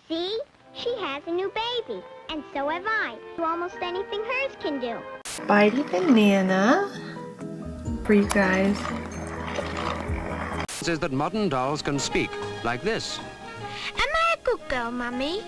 See? She has a new baby, and so have I. Do almost anything hers can do. Spidey banana for you guys. Says that modern dolls can speak like this. Am I a good girl, Mummy?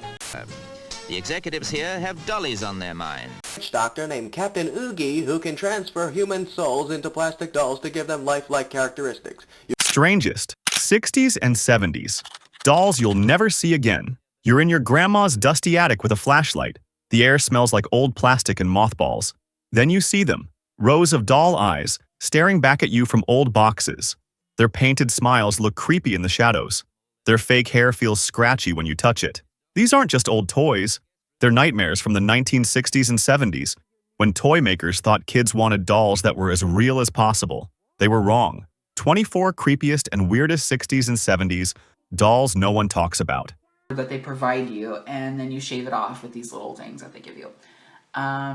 The executives here have dollies on their mind. Doctor named Captain Oogie who can transfer human souls into plastic dolls to give them lifelike characteristics. Strangest, 60s and 70s. Dolls you'll never see again. You're in your grandma's dusty attic with a flashlight. The air smells like old plastic and mothballs. Then you see them, rows of doll eyes, staring back at you from old boxes. Their painted smiles look creepy in the shadows. Their fake hair feels scratchy when you touch it. These aren't just old toys. They're nightmares from the 1960s and 70s, when toy makers thought kids wanted dolls that were as real as possible. They were wrong. 24 creepiest and weirdest 60s and 70s dolls no one talks about. That they provide you, and then you shave it off with these little things that they give you,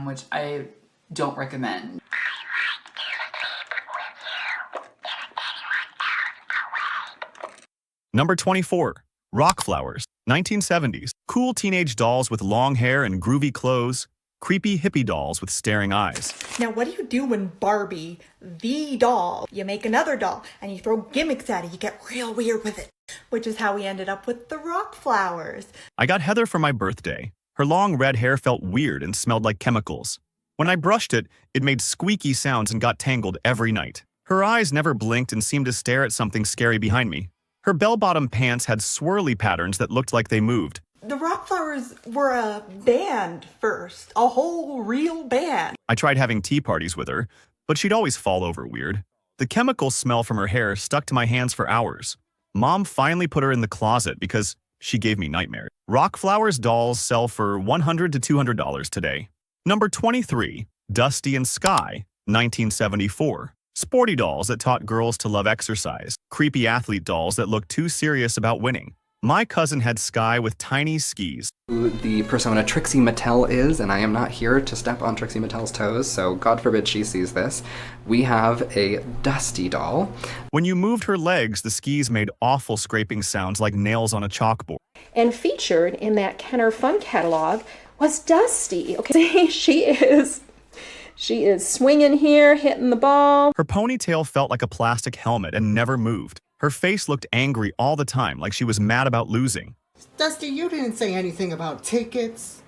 which I don't recommend. Number 24. Rock Flowers, 1970s. Cool teenage dolls with long hair and groovy clothes. Creepy hippie dolls with staring eyes. Now what do you do when Barbie, the doll, you make another doll and you throw gimmicks at it, you get real weird with it. Which is how we ended up with the Rock Flowers. I got Heather for my birthday. Her long red hair felt weird and smelled like chemicals. When I brushed it, it made squeaky sounds and got tangled every night. Her eyes never blinked and seemed to stare at something scary behind me. Her bell-bottom pants had swirly patterns that looked like they moved. The Rock Flowers were a band first, a whole real band. I tried having tea parties with her, but she'd always fall over weird. The chemical smell from her hair stuck to my hands for hours. Mom finally put her in the closet because she gave me nightmares. Rock Flowers dolls sell for $100 to $200 today. Number 23. Dusty and Sky, 1974. Sporty dolls that taught girls to love exercise. Creepy athlete dolls that looked too serious about winning. My cousin had Sky with tiny skis. Who the persona Trixie Mattel is, and I am not here to step on Trixie Mattel's toes, so God forbid she sees this. We have a Dusty doll. When you moved her legs, the skis made awful scraping sounds like nails on a chalkboard. And featured in that Kenner Fun catalog was Dusty. Okay, she is swinging here, hitting the ball. Her ponytail felt like a plastic helmet and never moved. Her face looked angry all the time, like she was mad about losing. Dusty, you didn't say anything about tickets.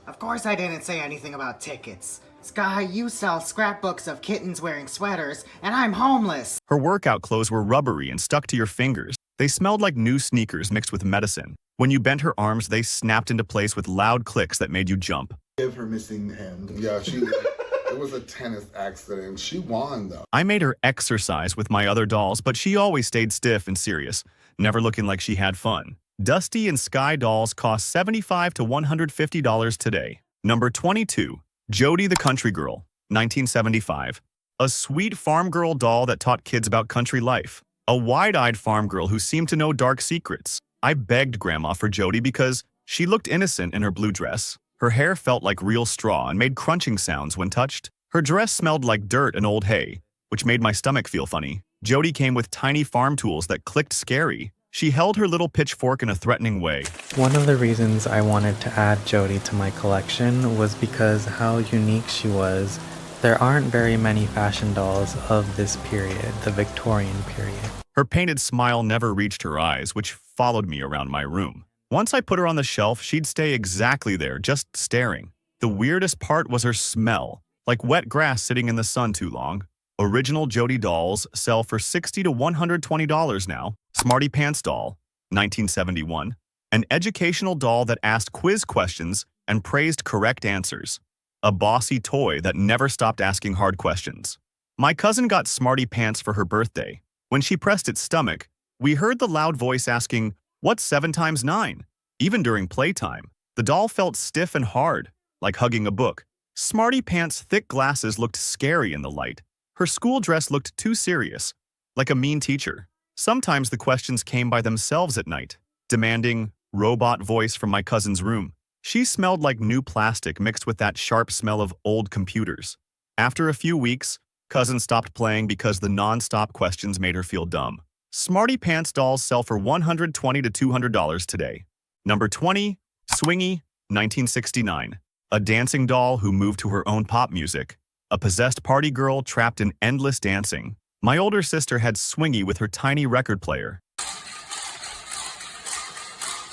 Of course I didn't say anything about tickets. Sky, you sell scrapbooks of kittens wearing sweaters, and I'm homeless. Her workout clothes were rubbery and stuck to your fingers. They smelled like new sneakers mixed with medicine. When you bent her arms, they snapped into place with loud clicks that made you jump. Give her missing hand. Yeah, it was a tennis accident. She won, though. I made her exercise with my other dolls, but she always stayed stiff and serious, never looking like she had fun. Dusty and Sky dolls cost $75 to $150 today. Number 22. Jody the Country Girl, 1975. A sweet farm girl doll that taught kids about country life. A wide-eyed farm girl who seemed to know dark secrets. I begged Grandma for Jody because she looked innocent in her blue dress. Her hair felt like real straw and made crunching sounds when touched. Her dress smelled like dirt and old hay, which made my stomach feel funny. Jody came with tiny farm tools that clicked scary. She held her little pitchfork in a threatening way. One of the reasons I wanted to add Jody to my collection was because how unique she was. There aren't very many fashion dolls of this period, the Victorian period. Her painted smile never reached her eyes, which followed me around my room. Once I put her on the shelf, she'd stay exactly there, just staring. The weirdest part was her smell, like wet grass sitting in the sun too long. Original Jody dolls sell for $60 to $120 now. Smarty Pants doll, 1971. An educational doll that asked quiz questions and praised correct answers. A bossy toy that never stopped asking hard questions. My cousin got Smarty Pants for her birthday. When she pressed its stomach, we heard the loud voice asking, "What's 7 times 9?" Even during playtime, the doll felt stiff and hard, like hugging a book. Smarty Pants' thick glasses looked scary in the light. Her school dress looked too serious, like a mean teacher. Sometimes the questions came by themselves at night, demanding robot voice from my cousin's room. She smelled like new plastic mixed with that sharp smell of old computers. After a few weeks, cousin stopped playing because the non-stop questions made her feel dumb. Smarty Pants dolls sell for $120 to $200 today. Number 20. Swingy, 1969. A dancing doll who moved to her own pop music. A possessed party girl trapped in endless dancing. My older sister had Swingy with her tiny record player.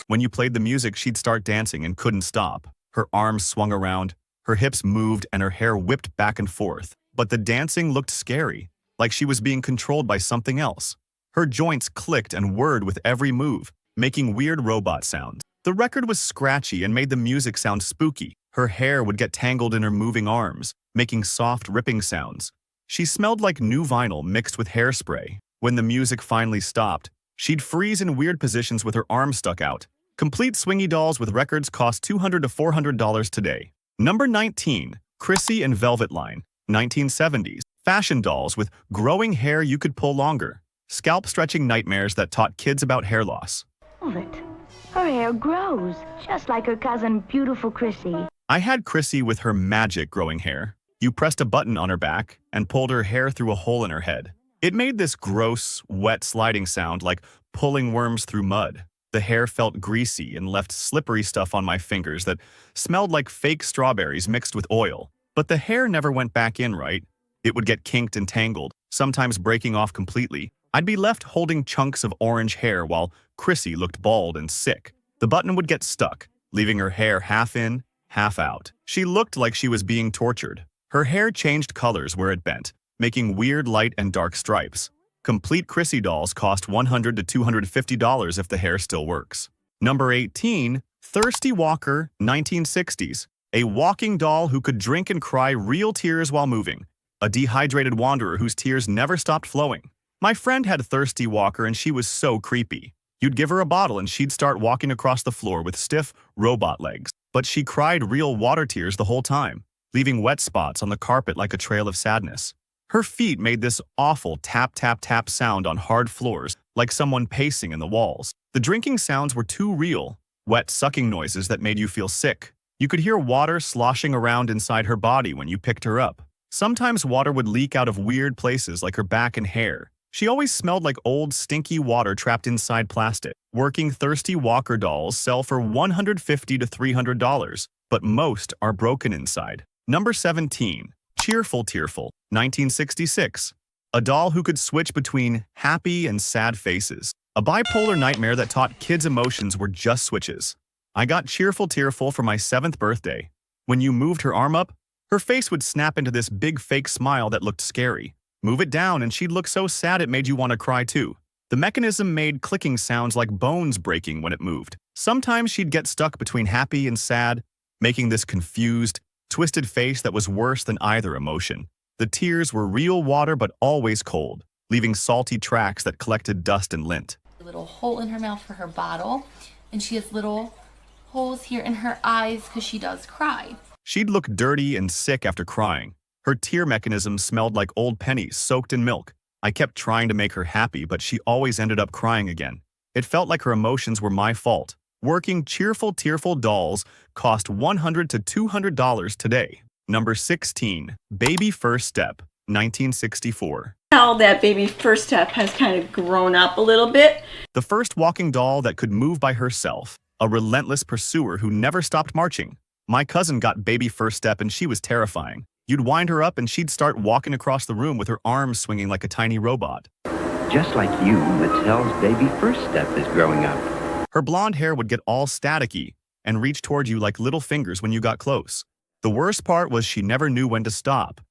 When you played the music, she'd start dancing and couldn't stop. Her arms swung around, her hips moved, and her hair whipped back and forth. But the dancing looked scary, like she was being controlled by something else. Her joints clicked and whirred with every move, making weird robot sounds. The record was scratchy and made the music sound spooky. Her hair would get tangled in her moving arms, making soft ripping sounds. She smelled like new vinyl mixed with hairspray. When the music finally stopped, she'd freeze in weird positions with her arms stuck out. Complete Swingy dolls with records cost $200 to $400 today. Number 19. Chrissy and Velvet Line, 1970s. Fashion dolls with growing hair you could pull longer. Scalp-stretching nightmares that taught kids about hair loss. Her hair grows, just like her cousin, beautiful Chrissy. I had Chrissy with her magic growing hair. You pressed a button on her back and pulled her hair through a hole in her head. It made this gross, wet sliding sound like pulling worms through mud. The hair felt greasy and left slippery stuff on my fingers that smelled like fake strawberries mixed with oil. But the hair never went back in right. It would get kinked and tangled, sometimes breaking off completely. I'd be left holding chunks of orange hair while Chrissy looked bald and sick. The button would get stuck, leaving her hair half in, half out. She looked like she was being tortured. Her hair changed colors where it bent, making weird light and dark stripes. Complete Chrissy dolls cost $100 to $250 if the hair still works. Number 18. Thirsty Walker, 1960s. A walking doll who could drink and cry real tears while moving. A dehydrated wanderer whose tears never stopped flowing. My friend had Thirsty Walker and she was so creepy. You'd give her a bottle and she'd start walking across the floor with stiff robot legs. But she cried real water tears the whole time, leaving wet spots on the carpet like a trail of sadness. Her feet made this awful tap, tap, tap sound on hard floors, like someone pacing in the walls. The drinking sounds were too real, wet sucking noises that made you feel sick. You could hear water sloshing around inside her body when you picked her up. Sometimes water would leak out of weird places like her back and hair. She always smelled like old, stinky water trapped inside plastic. Working Thirsty Walker dolls sell for $150 to $300, but most are broken inside. Number 17. Cheerful Tearful, 1966. A doll who could switch between happy and sad faces. A bipolar nightmare that taught kids emotions were just switches. I got Cheerful Tearful for my 7th birthday. When you moved her arm up, her face would snap into this big fake smile that looked scary. Move it down and she'd look so sad it made you want to cry too. The mechanism made clicking sounds like bones breaking when it moved. Sometimes she'd get stuck between happy and sad, making this confused, twisted face that was worse than either emotion. The tears were real water but always cold, leaving salty tracks that collected dust and lint. A little hole in her mouth for her bottle, and she has little holes here in her eyes because she does cry. She'd look dirty and sick after crying. Her tear mechanism smelled like old pennies soaked in milk. I kept trying to make her happy, but she always ended up crying again. It felt like her emotions were my fault. Working Cheerful Tearful dolls cost $100 to $200 today. Number 16. Baby First Step, 1964. Now that Baby First Step has kind of grown up a little bit. The first walking doll that could move by herself. A relentless pursuer who never stopped marching. My cousin got Baby First Step and she was terrifying. You'd wind her up and she'd start walking across the room with her arms swinging like a tiny robot. Just like you, Mattel's Baby First Step is growing up. Her blonde hair would get all staticky and reach toward you like little fingers when you got close. The worst part was she never knew when to stop.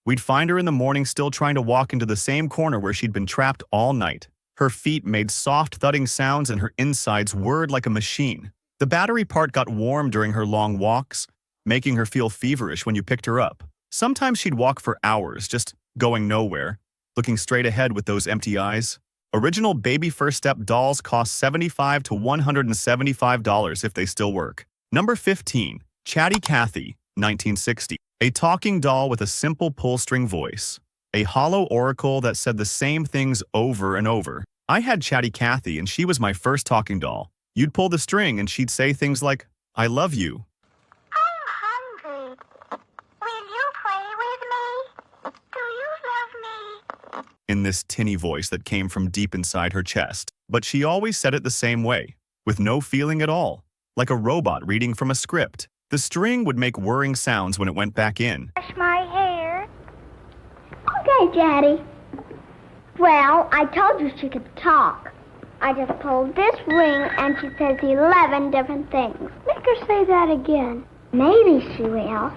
We'd find her in the morning still trying to walk into the same corner where she'd been trapped all night. Her feet made soft thudding sounds and her insides whirred like a machine. The battery part got warm during her long walks, making her feel feverish when you picked her up. Sometimes she'd walk for hours, just going nowhere, looking straight ahead with those empty eyes. Original Baby First Step dolls cost $75 to $175 if they still work. Number 15. Chatty Cathy, 1960. A talking doll with a simple pull-string voice. A hollow oracle that said the same things over and over. I had Chatty Cathy and she was my first talking doll. You'd pull the string and she'd say things like, "I love you." I'm hungry. Will you play with me? Do you love me? in this tinny voice that came from deep inside her chest. But she always said it the same way, with no feeling at all, like a robot reading from a script. The string would make whirring sounds when it went back in. Brush my hair. Okay, Daddy. Well, I told you she could talk. I just pulled this ring and she says 11 different things. Make her say that again. Maybe she will.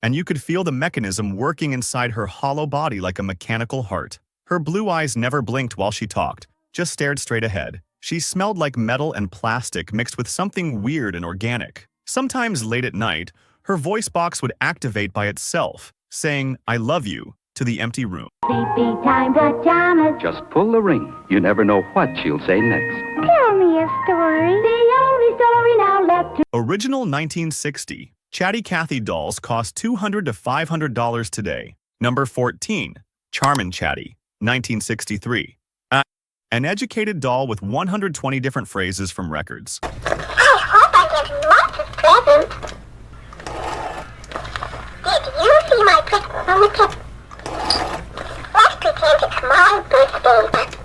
And you could feel the mechanism working inside her hollow body like a mechanical heart. Her blue eyes never blinked while she talked, just stared straight ahead. She smelled like metal and plastic mixed with something weird and organic. Sometimes late at night, her voice box would activate by itself, saying, "I love you," to the empty room. Sleepy time, pajamas. Just pull the ring. You never know what she'll say next. Tell me a story. The only story now left to... Original 1960. Chatty Cathy dolls cost $200 to $500 today. Number 14. Charmin Chatty, 1963. An educated doll with 120 different phrases from records. I hope I get lots of presents. Did you see my picture? Let's pretend it's my birthday.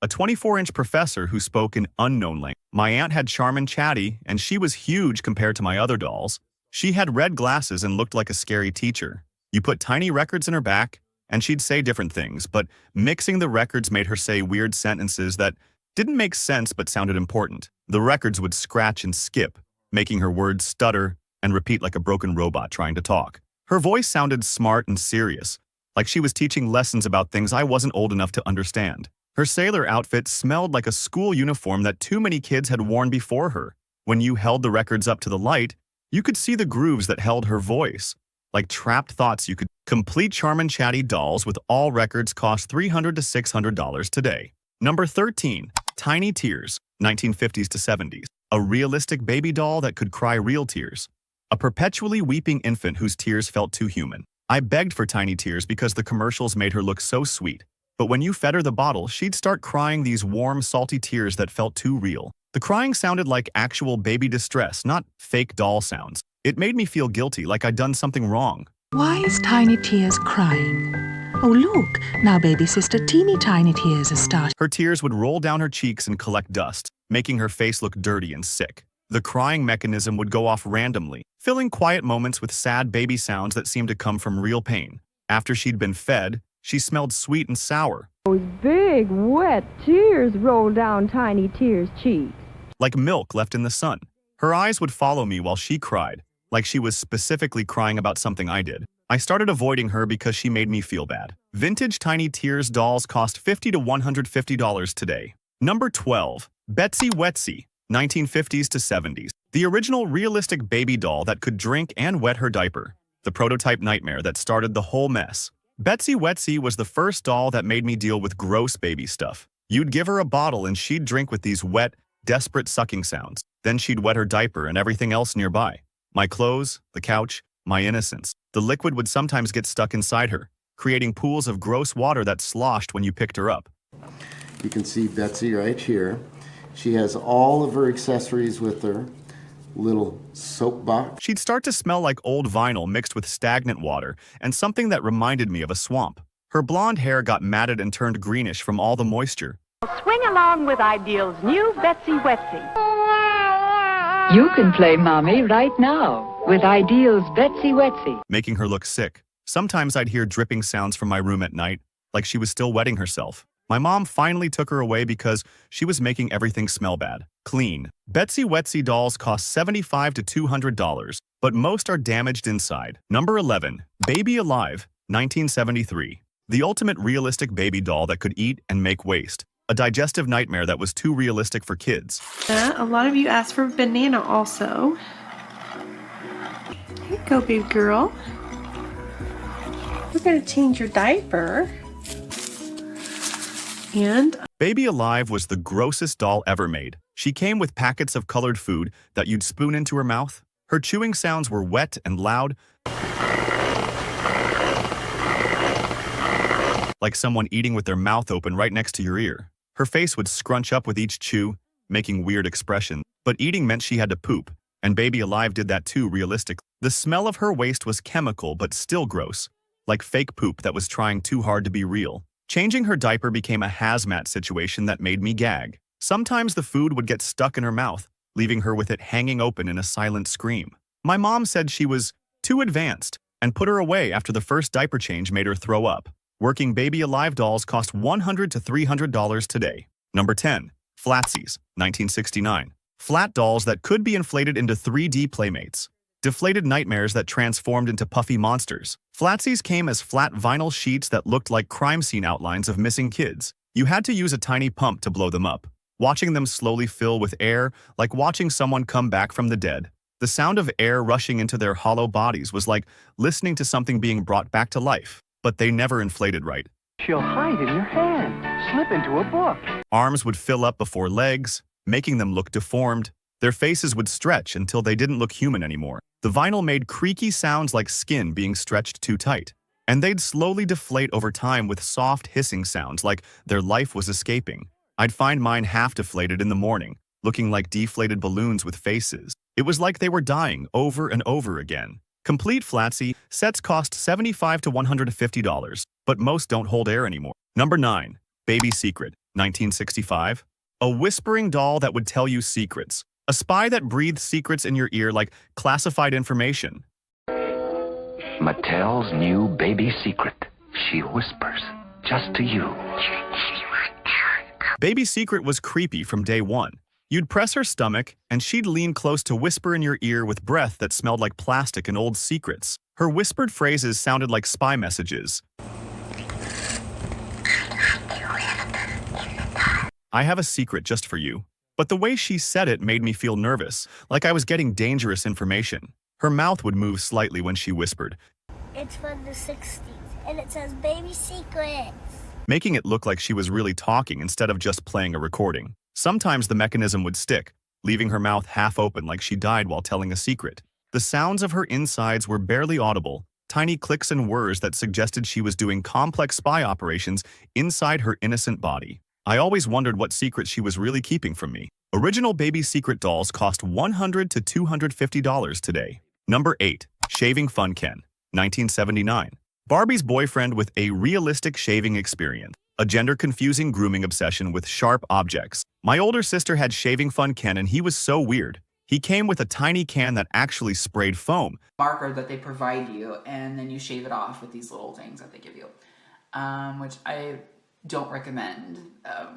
A 24-inch professor who spoke in unknown language. My aunt had Charmin Chatty, and she was huge compared to my other dolls. She had red glasses and looked like a scary teacher. You put tiny records in her back, and she'd say different things, but mixing the records made her say weird sentences that didn't make sense but sounded important. The records would scratch and skip, making her words stutter and repeat like a broken robot trying to talk. Her voice sounded smart and serious, like she was teaching lessons about things I wasn't old enough to understand. Her sailor outfit smelled like a school uniform that too many kids had worn before her. When you held the records up to the light, you could see the grooves that held her voice. Like trapped thoughts, you could complete Charmin Chatty dolls with all records cost $300 to $600 today. Number 13. Tiny Tears, 1950s to 70s. A realistic baby doll that could cry real tears. A perpetually weeping infant whose tears felt too human. I begged for Tiny Tears because the commercials made her look so sweet. But when you fed her the bottle, she'd start crying these warm, salty tears that felt too real. The crying sounded like actual baby distress, not fake doll sounds. It made me feel guilty, like I'd done something wrong. Why is Tiny Tears crying? Oh look, now baby sister Teeny Tiny Tears has started. Her tears would roll down her cheeks and collect dust, making her face look dirty and sick. The crying mechanism would go off randomly, filling quiet moments with sad baby sounds that seemed to come from real pain. After she'd been fed, she smelled sweet and sour. Those big, wet tears roll down Tiny Tears' cheeks. Like milk left in the sun. Her eyes would follow me while she cried, like she was specifically crying about something I did. I started avoiding her because she made me feel bad. Vintage Tiny Tears dolls cost $50 to $150 today. Number 12. Betsy Wetsy, 1950s to 70s. The original realistic baby doll that could drink and wet her diaper. The prototype nightmare that started the whole mess. Betsy Wetsy was the first doll that made me deal with gross baby stuff. You'd give her a bottle and she'd drink with these wet, desperate sucking sounds. Then she'd wet her diaper and everything else nearby. My clothes, the couch, my innocence. The liquid would sometimes get stuck inside her, creating pools of gross water that sloshed when you picked her up. You can see Betsy right here. She has all of her accessories with her. Little soap box. She'd start to smell like old vinyl mixed with stagnant water and something that reminded me of a swamp. Her blonde hair got matted and turned greenish from all the moisture. Swing along with Ideal's new Betsy Wetsy. You can play Mommy right now with Ideal's Betsy Wetsy. Making her look sick. Sometimes I'd hear dripping sounds from my room at night, like she was still wetting herself. My mom finally took her away because she was making everything smell bad. Clean. Betsy Wetsy dolls cost $75 to $200, but most are damaged inside. Number 11. Baby Alive, 1973. The ultimate realistic baby doll that could eat and make waste. A digestive nightmare that was too realistic for kids. A lot of you asked for banana also. Here you go, big girl. We're going to change your diaper. And Baby Alive was the grossest doll ever made. She came with packets of colored food that you'd spoon into her mouth. Her chewing sounds were wet and loud, like someone eating with their mouth open right next to your ear. Her face would scrunch up with each chew, making weird expressions. But eating meant she had to poop, and Baby Alive did that too realistically. The smell of her waste was chemical but still gross, like fake poop that was trying too hard to be real. Changing her diaper became a hazmat situation that made me gag. Sometimes the food would get stuck in her mouth, leaving her with it hanging open in a silent scream. My mom said she was too advanced and put her away after the first diaper change made her throw up. Working baby alive dolls cost $100 to $300 today. Number 10. Flatsies, 1969. Flat dolls that could be inflated into 3D playmates. Deflated nightmares that transformed into puffy monsters. Flatsies came as flat vinyl sheets that looked like crime scene outlines of missing kids. You had to use a tiny pump to blow them up. Watching them slowly fill with air, like watching someone come back from the dead. The sound of air rushing into their hollow bodies was like listening to something being brought back to life. But they never inflated right. She'll hide in your hand, slip into a book. Arms would fill up before legs, making them look deformed. Their faces would stretch until they didn't look human anymore. The vinyl made creaky sounds like skin being stretched too tight. And they'd slowly deflate over time with soft hissing sounds like their life was escaping. I'd find mine half deflated in the morning, looking like deflated balloons with faces. It was like they were dying over and over again. Complete Flatsie sets cost $75 to $150, but most don't hold air anymore. Number 9. Baby Secret, 1965. A whispering doll that would tell you secrets. A spy that breathed secrets in your ear like classified information. Mattel's new baby secret. She whispers, just to you. Baby Secret was creepy from day one. You'd press her stomach, and she'd lean close to whisper in your ear with breath that smelled like plastic and old secrets. Her whispered phrases sounded like spy messages. I have a secret just for you. But the way she said it made me feel nervous, like I was getting dangerous information. Her mouth would move slightly when she whispered. It's from the 60s, and it says Baby Secrets. Making it look like she was really talking instead of just playing a recording. Sometimes the mechanism would stick, leaving her mouth half open like she died while telling a secret. The sounds of her insides were barely audible, tiny clicks and whirs that suggested she was doing complex spy operations inside her innocent body. I always wondered what secret she was really keeping from me. Original Baby Secret dolls cost $100 to $250 today. Number 8. Shaving Fun Ken, 1979. Barbie's boyfriend with a realistic shaving experience. A gender-confusing grooming obsession with sharp objects. My older sister had Shaving Fun Ken and he was so weird. He came with a tiny can that actually sprayed foam. Marker that they provide you, and then you shave it off with these little things that they give you, which I don't recommend.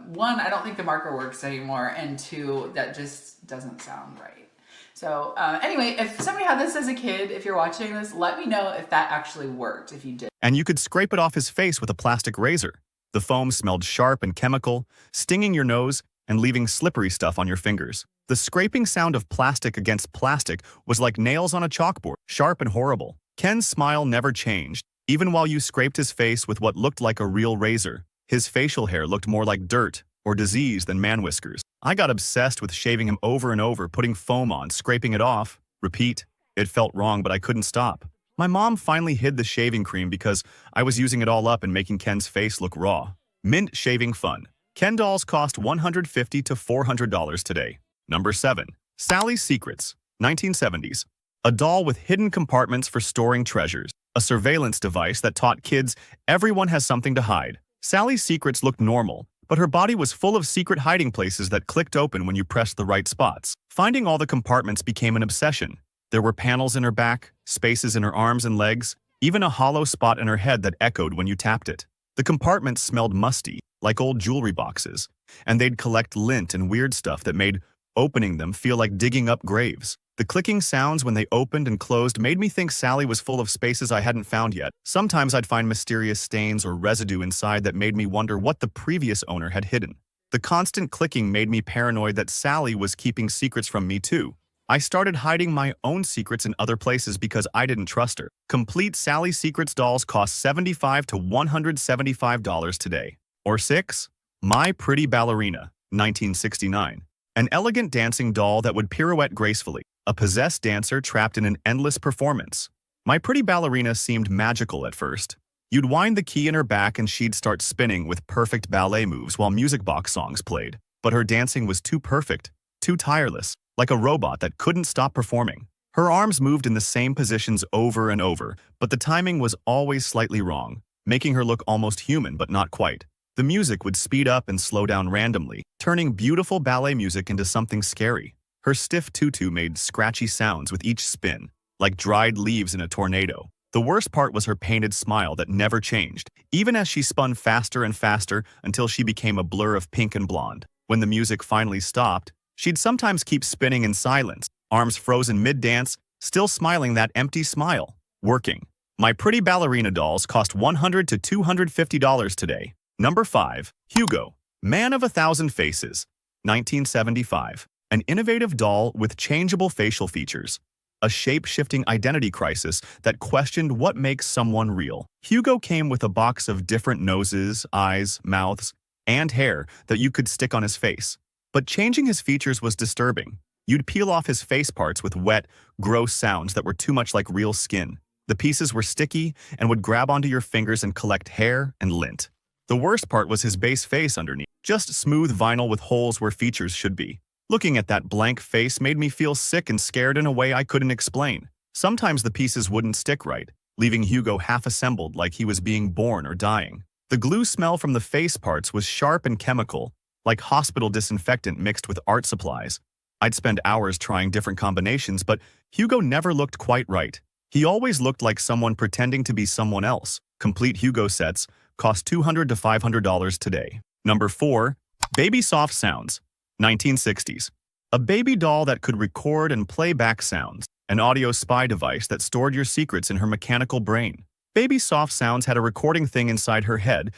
One, I don't think the marker works anymore, and two, that just doesn't sound right. So anyway, if somebody had this as a kid, if you're watching this, let me know if that actually worked, if you did. And you could scrape it off his face with a plastic razor. The foam smelled sharp and chemical, stinging your nose and leaving slippery stuff on your fingers. The scraping sound of plastic against plastic was like nails on a chalkboard, sharp and horrible. Ken's smile never changed, even while you scraped his face with what looked like a real razor. His facial hair looked more like dirt or disease than man whiskers. I got obsessed with shaving him over and over, putting foam on, scraping it off. Repeat. It felt wrong, but I couldn't stop. My mom finally hid the shaving cream because I was using it all up and making Ken's face look raw. Mint Shaving Fun. Ken dolls cost $150 to $400 today. Number 7. Sally's Secrets, 1970s. A doll with hidden compartments for storing treasures. A surveillance device that taught kids everyone has something to hide. Sally's Secrets looked normal, but her body was full of secret hiding places that clicked open when you pressed the right spots. Finding all the compartments became an obsession. There were panels in her back, spaces in her arms and legs, even a hollow spot in her head that echoed when you tapped it. The compartments smelled musty, like old jewelry boxes, and they'd collect lint and weird stuff that made opening them feel like digging up graves. The clicking sounds when they opened and closed made me think Sally was full of spaces I hadn't found yet. Sometimes I'd find mysterious stains or residue inside that made me wonder what the previous owner had hidden. The constant clicking made me paranoid that Sally was keeping secrets from me too. I started hiding my own secrets in other places because I didn't trust her. Complete Sally Secrets dolls cost $75 to $175 today. Or 6. My Pretty Ballerina, 1969. An elegant dancing doll that would pirouette gracefully. A possessed dancer trapped in an endless performance. My Pretty Ballerina seemed magical at first. You'd wind the key in her back and she'd start spinning with perfect ballet moves while music box songs played. But her dancing was too perfect, too tireless, like a robot that couldn't stop performing. Her arms moved in the same positions over and over, but the timing was always slightly wrong, making her look almost human but not quite. The music would speed up and slow down randomly, turning beautiful ballet music into something scary. Her stiff tutu made scratchy sounds with each spin, like dried leaves in a tornado. The worst part was her painted smile that never changed, even as she spun faster and faster until she became a blur of pink and blonde. When the music finally stopped, she'd sometimes keep spinning in silence, arms frozen mid-dance, still smiling that empty smile. Working. My pretty ballerina dolls cost $100 to $250 today. Number 5. Hugo. Man of 1,000 Faces. 1975. An innovative doll with changeable facial features. A shape-shifting identity crisis that questioned what makes someone real. Hugo came with a box of different noses, eyes, mouths, and hair that you could stick on his face. But changing his features was disturbing. You'd peel off his face parts with wet, gross sounds that were too much like real skin. The pieces were sticky and would grab onto your fingers and collect hair and lint. The worst part was his base face underneath, just smooth vinyl with holes where features should be. Looking at that blank face made me feel sick and scared in a way I couldn't explain. Sometimes the pieces wouldn't stick right, leaving Hugo half-assembled like he was being born or dying. The glue smell from the face parts was sharp and chemical, like hospital disinfectant mixed with art supplies. I'd spend hours trying different combinations, but Hugo never looked quite right. He always looked like someone pretending to be someone else. Complete Hugo sets cost $200 to $500 today. Number 4. Baby Soft Sounds. 1960s. A baby doll that could record and play back sounds. An audio spy device that stored your secrets in her mechanical brain. Baby Soft Sounds had a recording thing inside her head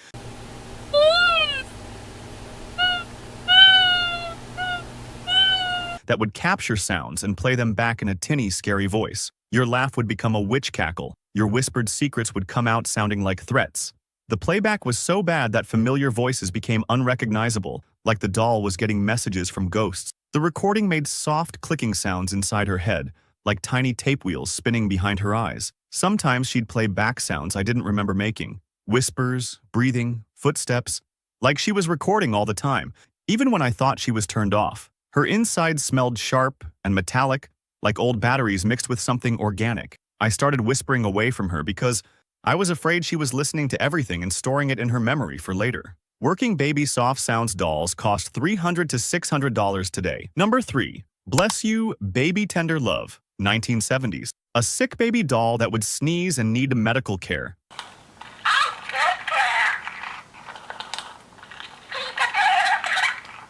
that would capture sounds and play them back in a tinny, scary voice. Your laugh would become a witch cackle. Your whispered secrets would come out sounding like threats. The playback was so bad that familiar voices became unrecognizable, like the doll was getting messages from ghosts. The recording made soft clicking sounds inside her head, like tiny tape wheels spinning behind her eyes. Sometimes she'd play back sounds I didn't remember making. Whispers, breathing, footsteps, like she was recording all the time, even when I thought she was turned off. Her inside smelled sharp and metallic, like old batteries mixed with something organic. I started whispering away from her because I was afraid she was listening to everything and storing it in her memory for later. Working Baby Soft Sounds dolls cost $300 to $600 today. Number 3. Bless You, Baby Tender Love. 1970s. A sick baby doll that would sneeze and need medical care.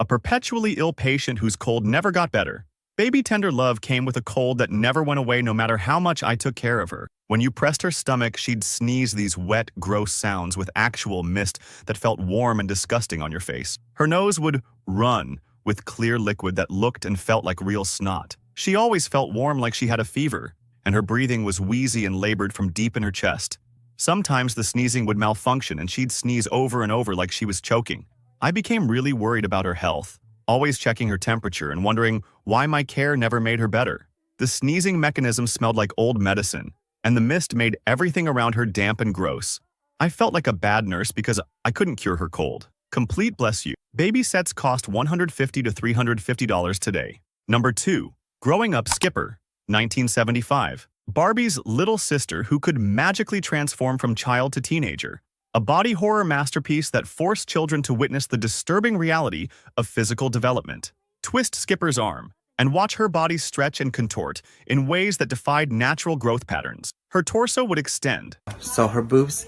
A perpetually ill patient whose cold never got better. Baby Tender Love came with a cold that never went away no matter how much I took care of her. When you pressed her stomach, she'd sneeze these wet, gross sounds with actual mist that felt warm and disgusting on your face. Her nose would run with clear liquid that looked and felt like real snot. She always felt warm like she had a fever, and her breathing was wheezy and labored from deep in her chest. Sometimes the sneezing would malfunction and she'd sneeze over and over like she was choking. I became really worried about her health, always checking her temperature and wondering why my care never made her better. The sneezing mechanism smelled like old medicine, and the mist made everything around her damp and gross. I felt like a bad nurse because I couldn't cure her cold. Complete Bless You. Baby sets cost $150 to $350 today. Number 2. Growing Up Skipper. 1975. Barbie's little sister who could magically transform from child to teenager. A body horror masterpiece that forced children to witness the disturbing reality of physical development. Twist Skipper's arm and watch her body stretch and contort in ways that defied natural growth patterns. Her torso would extend. So her boobs,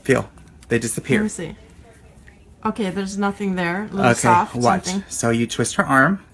feel, they disappear. Let me see. Okay, there's nothing there. A little soft, watch. something. So you twist her arm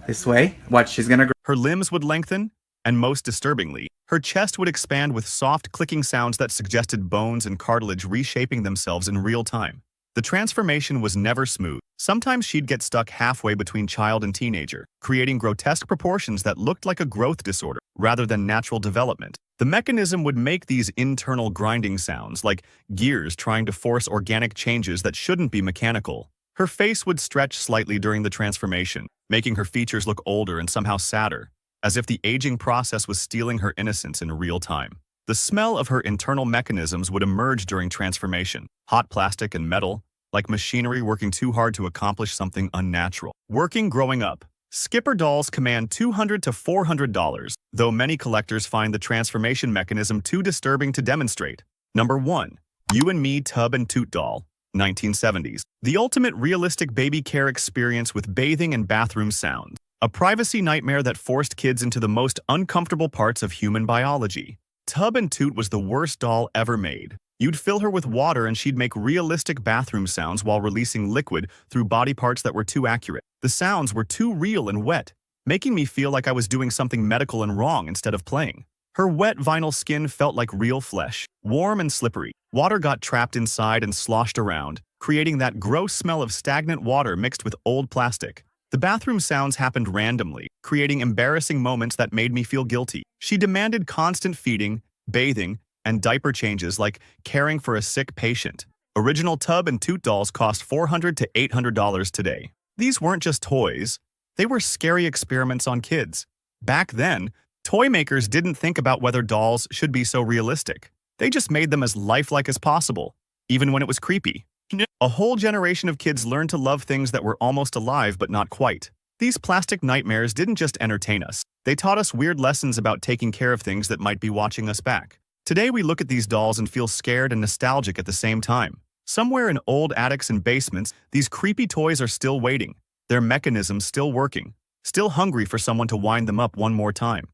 this way. Watch, she's gonna grow. Her limbs would lengthen, and most disturbingly, her chest would expand with soft clicking sounds that suggested bones and cartilage reshaping themselves in real time. The transformation was never smooth. Sometimes she'd get stuck halfway between child and teenager, creating grotesque proportions that looked like a growth disorder rather than natural development. The mechanism would make these internal grinding sounds, like gears trying to force organic changes that shouldn't be mechanical. Her face would stretch slightly during the transformation, making her features look older and somehow sadder, as if the aging process was stealing her innocence in real time. The smell of her internal mechanisms would emerge during transformation, hot plastic and metal, like machinery working too hard to accomplish something unnatural. Working Growing Up. Skipper dolls command $200 to $400, though many collectors find the transformation mechanism too disturbing to demonstrate. Number 1. You and Me Tub and Toot Doll, 1970s. The ultimate realistic baby care experience with bathing and bathroom sounds. A privacy nightmare that forced kids into the most uncomfortable parts of human biology. Tub and Toot was the worst doll ever made. You'd fill her with water and she'd make realistic bathroom sounds while releasing liquid through body parts that were too accurate. The sounds were too real and wet, making me feel like I was doing something medical and wrong instead of playing. Her wet vinyl skin felt like real flesh, warm and slippery. Water got trapped inside and sloshed around, creating that gross smell of stagnant water mixed with old plastic. The bathroom sounds happened randomly, creating embarrassing moments that made me feel guilty. She demanded constant feeding, bathing, and diaper changes like caring for a sick patient. Original Tub and Toot dolls cost $400 to $800 today. These weren't just toys, they were scary experiments on kids. Back then, toy makers didn't think about whether dolls should be so realistic. They just made them as lifelike as possible, even when it was creepy. A whole generation of kids learned to love things that were almost alive but not quite. These plastic nightmares didn't just entertain us, they taught us weird lessons about taking care of things that might be watching us back. Today we look at these dolls and feel scared and nostalgic at the same time. Somewhere in old attics and basements, these creepy toys are still waiting, their mechanisms still working, still hungry for someone to wind them up one more time.